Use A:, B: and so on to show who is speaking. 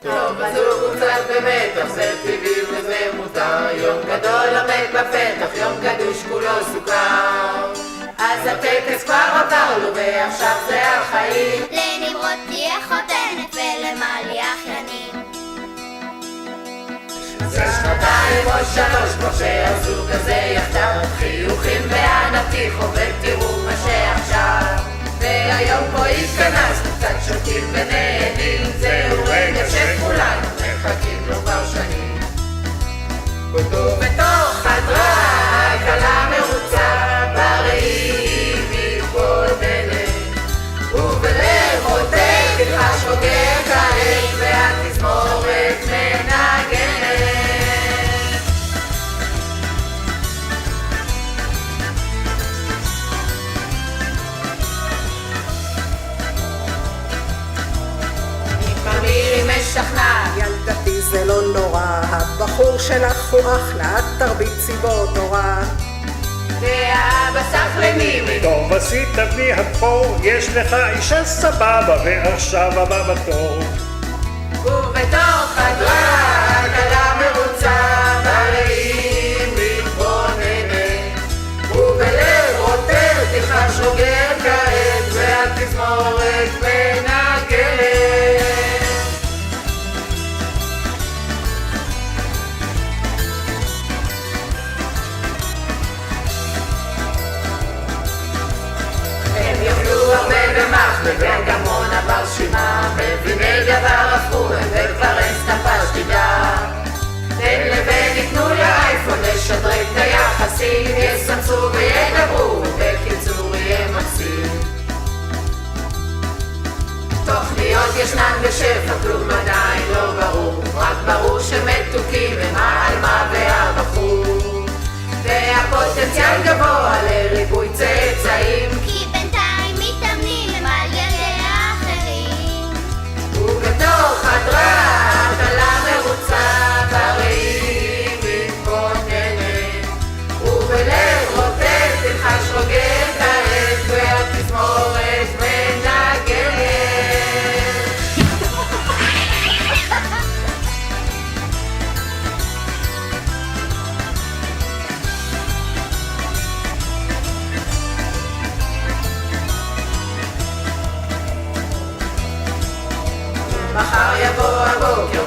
A: טוב, הזוג הוא קצת במתח, זה טבעי וזה מותר. יום גדול עומד בפתח, יום גדוש כולו סוכר. אז הטקס כבר עבר לו ועכשיו זה החיים.
B: לנמרוד תהיה חותנת ולמלי אחיינים.
A: זה שנתיים או שלוש כמו שהזוג הזה יחדיו. חיוכים וענתי חובק תראו מה שעכשיו. והיום פה התכנסנו קצת שותים ונהנים. זהו רגע שכולנו מחכים לו כבר שנים. ובתוך חדרה הכלה מרוצה ברעים מתבוננת. ובלב רוטט תלחש הוגר כעת והתזמורת מנגנת. מירי משכנעת,
C: ילדתי זה לא נורא, הבחור שלך הוא אחלה, את תרביצי בו תורה.
A: והאבא סחלני.
D: טוב עשית בני הבכור, יש לך אישה סבבה ועכשיו הבא בתור.
A: ובתוך חדרה הכלה מרוצה ברעים מתבוננת. ובלב רוטט תלחש הוגר כעת והתזמורת מנגנת. הם יאכלו הרבה במחנה והגמון הברשימה. מביני דבר הפכו הם וכבר אין סטמפה שתדע. בין לבין יתנו לאייפון לשדרג את היחסים. יסנסו וידברו ובקיצור יהיה מקסים. תוכניות ישנן בשפע, כלום עדיין לא ברור. רק ברור שמתוקים הם העלמה והבחור. והפוטנציאל גבוה לריבוי צאצאים.
B: כי בינתיים מתאמנים על ילדי האחרים.
A: ובתוך חדרה הכלה מרוצה ברעים מתבוננת. ובלב רוטט תלחש הוגר כעת והתזמורת מנגנת. מחר יבוא הבוקר